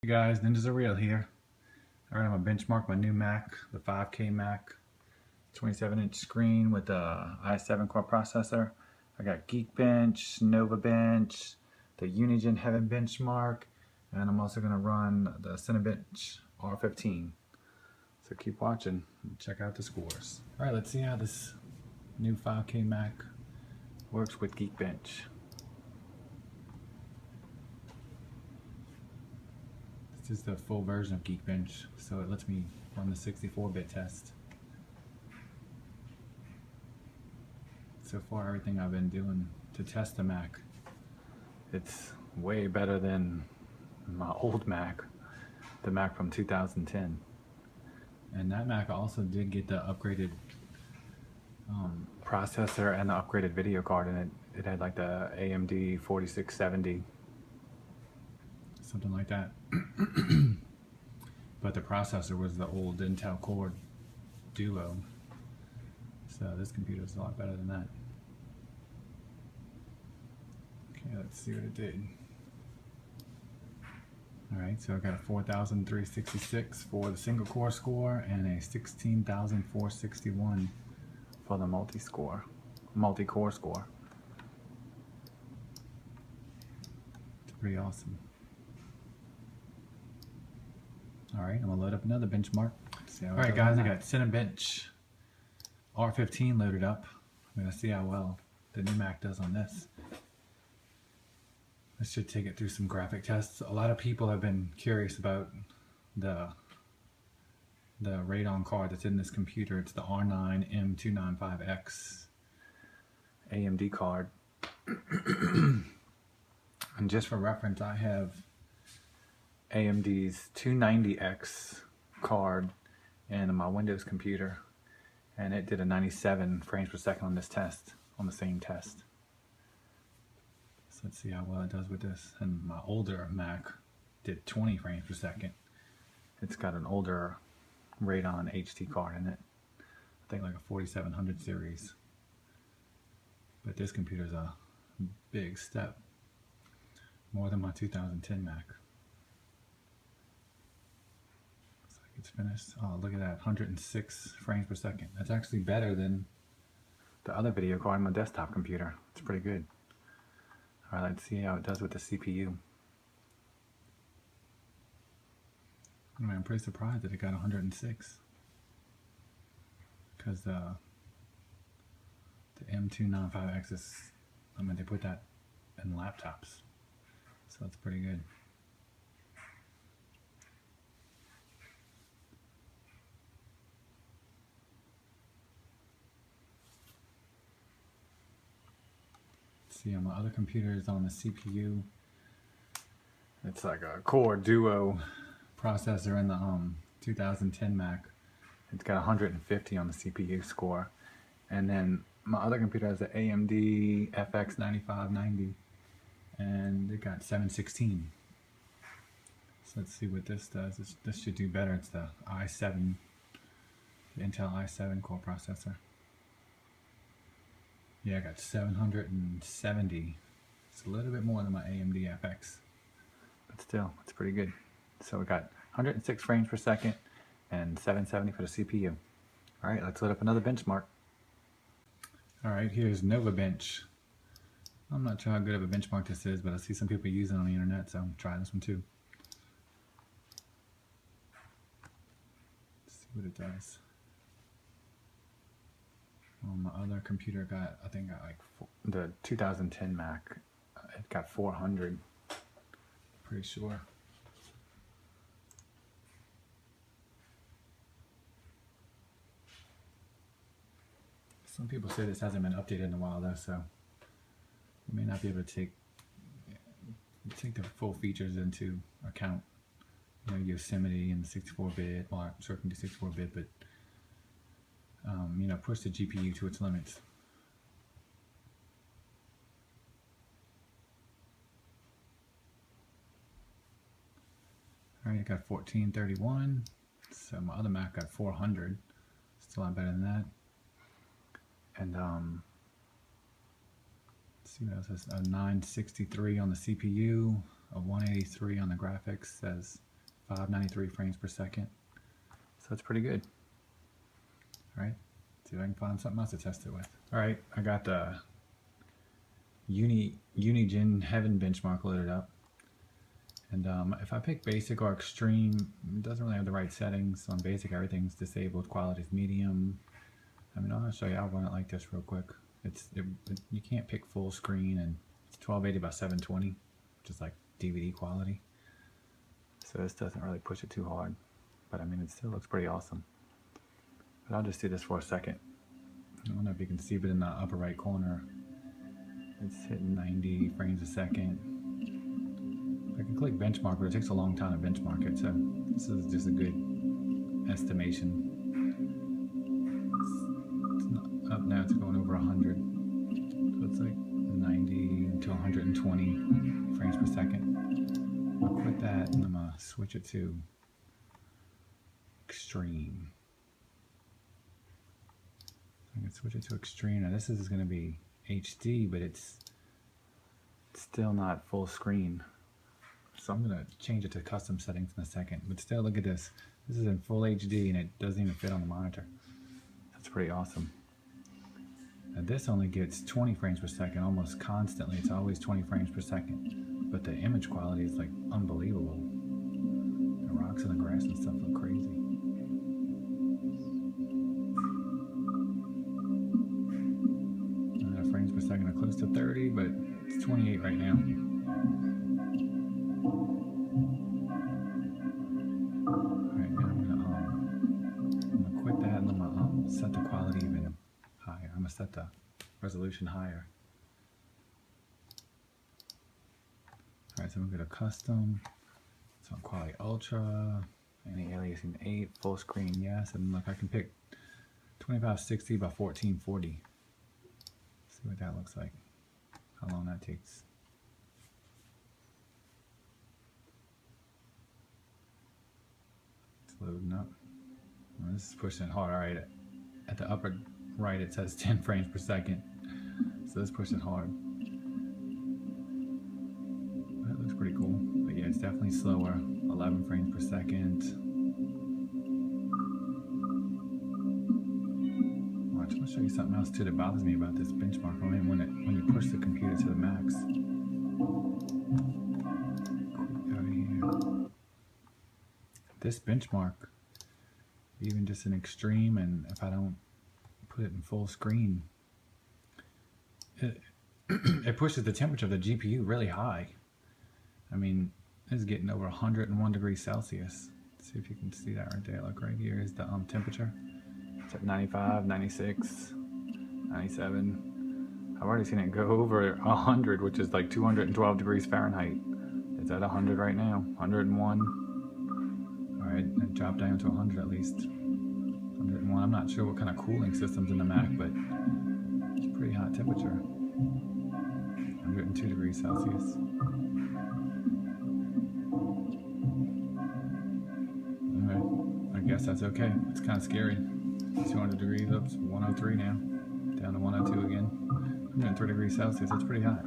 Hey guys, Ninjas Are Real here. Alright, I'm going to benchmark my new Mac, the 5K Mac, 27-inch screen with the i7 core processor. I got GeekBench, NovaBench, the Unigine Heaven benchmark, and I'm also going to run the Cinebench R15. So keep watching and check out the scores. Alright, let's see how this new 5K Mac works with GeekBench. This is the full version of GeekBench, so it lets me run the 64-bit test. So far, everything I've been doing to test the Mac, it's way better than my old Mac, the Mac from 2010. And that Mac also did get the upgraded processor and the upgraded video card in it. It had like the AMD 4670. Something like that. But the processor was the old Intel Core Duo. So this computer is a lot better than that. Okay, let's see what it did. Alright, so I got a 4,366 for the single core score and a 16,461 for the multi-core score. It's pretty awesome. Alright, I'm going to load up another benchmark. Alright guys, I got Cinebench R15 loaded up. I'm going to see how well the new Mac does on this. This should take it through some graphic tests. A lot of people have been curious about the Radeon card that's in this computer. It's the R9 m295x AMD card. And just for reference, I have AMD's 290X card in my Windows computer, and it did a 97 frames per second on this test, on the same test. So let's see how well it does with this. And my older Mac did 20 frames per second. It's got an older Radeon HT card in it. I think like a 4700 series. But this computer's a big step. More than my 2010 Mac. It's finished. Oh, look at that, 106 frames per second. That's actually better than the other video card on my desktop computer. It's pretty good. Alright, let's see how it does with the CPU. I mean, I'm pretty surprised that it got 106. Because the m295x is, I mean, they put that in laptops. So that's pretty good. See, on my other computers on the CPU, it's like a Core Duo processor in the 2010 Mac. It's got 150 on the CPU score, and then my other computer has the AMD FX 9590, and it got 716. So let's see what this does. This should do better. It's the i7, the Intel i7 core processor. Yeah, I got 770. It's a little bit more than my AMD FX. But still, it's pretty good. So we got 106 frames per second and 770 for the CPU. Alright, let's load up another benchmark. Alright, here's NovaBench. I'm not sure how good of a benchmark this is, but I see some people use it on the internet, so I'm trying this one too. Let's see what it does. My other computer got, I think, like the 2010 Mac. It got 400. Pretty sure. Some people say this hasn't been updated in a while though, so you may not be able to take the full features into account. You know, Yosemite and the 64-bit. Well, I'm sure it can do 64-bit, but you know, push the GPU to its limits. Alright, I got 1431. So my other Mac got 400. Still a lot better than that. And let's see what else. A 963 on the CPU, a 183 on the graphics. Says 593 frames per second. So that's pretty good. All right, see if I can find something else to test it with. All right, I got the Unigine Heaven benchmark loaded up. And if I pick basic or extreme, it doesn't really have the right settings. On basic, everything's disabled, quality's medium. I mean, I'll show you, I'll run it like this real quick. You can't pick full screen, and it's 1280 by 720, which is like DVD quality. So this doesn't really push it too hard, but I mean, it still looks pretty awesome. But I'll just do this for a second. I don't know if you can see, but in the upper right corner, it's hitting 90 frames a second. I can click benchmark, but it takes a long time to benchmark it, so this is just a good estimation. It's not up now, it's going over 100. So it's like 90 to 120 frames per second. I'll quit that and I'm going to switch it to extreme. I can switch it to extreme. Now this is going to be HD, but it's still not full screen. So I'm going to change it to custom settings in a second. But still, look at this. This is in full HD and it doesn't even fit on the monitor. That's pretty awesome. Now this only gets 20 frames per second almost constantly. It's always 20 frames per second. But the image quality is like unbelievable. The rocks and the grass and stuff look crazy. Frames per second are close to 30, but it's 28 right now. Alright, now I'm gonna quit that and I'm gonna set the quality even higher. I'm gonna set the resolution higher. Alright, so I'm gonna go to custom. It's on quality ultra, anti-aliasing 8, full screen yes, and look, I can pick 2560 by 1440. See what that looks like, how long that takes. It's loading up. Well, this is pushing it hard. Alright, at the upper right it says 10 frames per second. So this is pushing hard. That looks pretty cool. But yeah, it's definitely slower. 11 frames per second. Watch, I'll show you something else too that bothers me about this benchmark. I mean, when you push the computer to the max. Quick out of here. This benchmark, even just in extreme, and if I don't put it in full screen, it pushes the temperature of the GPU really high. I mean, it's getting over 101 degrees Celsius. Let's see if you can see that right there. Look, right here is the temperature. It's at 95, 96, 97. I've already seen it go over 100, which is like 212 degrees Fahrenheit. It's at 100 right now, 101. All right, it dropped down to 100 at least. 101. I'm not sure what kind of cooling system's in the Mac, but it's a pretty hot temperature. 102 degrees Celsius. Alright, I guess that's okay. It's kind of scary. 200 degrees, up to 103 now. Down to 102 again. 103 degrees Celsius, that's pretty hot.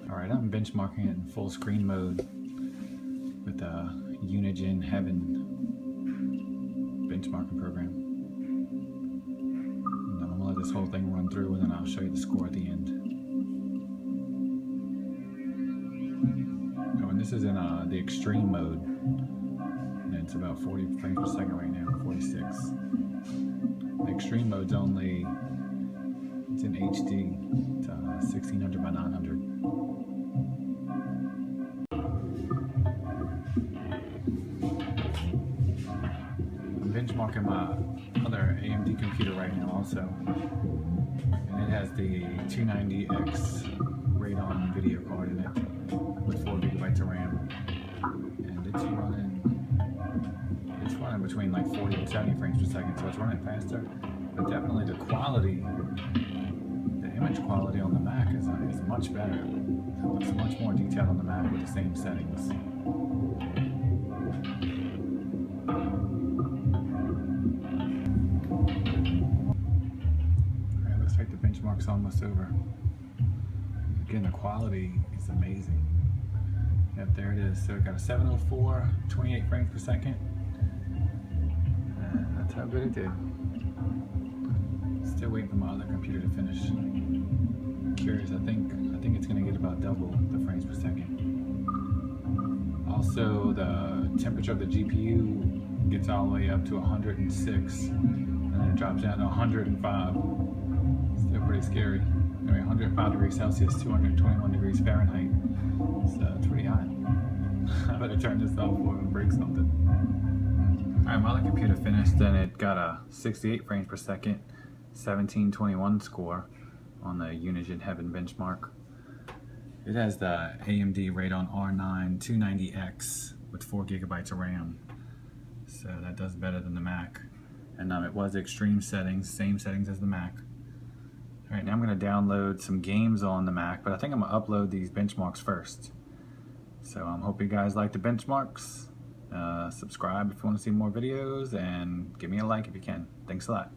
Alright, I'm benchmarking it in full screen mode with the Unigine Heaven benchmarking program. And then I'm gonna let this whole thing run through and then I'll show you the score at the end. Oh, and this is in the extreme mode. And it's about 40 frames per second right now, 46. The extreme mode's only, it's in HD, it's 1600 by 900. Benchmarking my other AMD computer right now also, and it has the 290x Radeon video card in it with 4 gigabytes of RAM, and it's running between like 40 and 70 frames per second, so it's running faster, but definitely the quality, the image quality on the Mac is much better. It looks much more detailed on the Mac with the same settings. The benchmark's almost over. Again, the quality is amazing. Yep, there it is. So it got a 704, 28 frames per second. And that's how good it did. Still waiting for my other computer to finish. Curious, I think it's gonna get about double the frames per second. Also, the temperature of the GPU gets all the way up to 106, and then it drops down to 105. Still pretty scary. Anyway, 105 degrees Celsius, 221 degrees Fahrenheit. So it's pretty hot. I better turn this off before it breaks something. Alright, my other computer finished, and it got a 68 frames per second, 1721 score on the Unigine Heaven benchmark. It has the AMD Radeon R9 290X with 4 gigabytes of RAM. So that does better than the Mac. And it was extreme settings, same settings as the Mac. Alright, now I'm going to download some games on the Mac, but I think I'm going to upload these benchmarks first. So I hope you guys like the benchmarks. Subscribe if you want to see more videos, and give me a like if you can. Thanks a lot.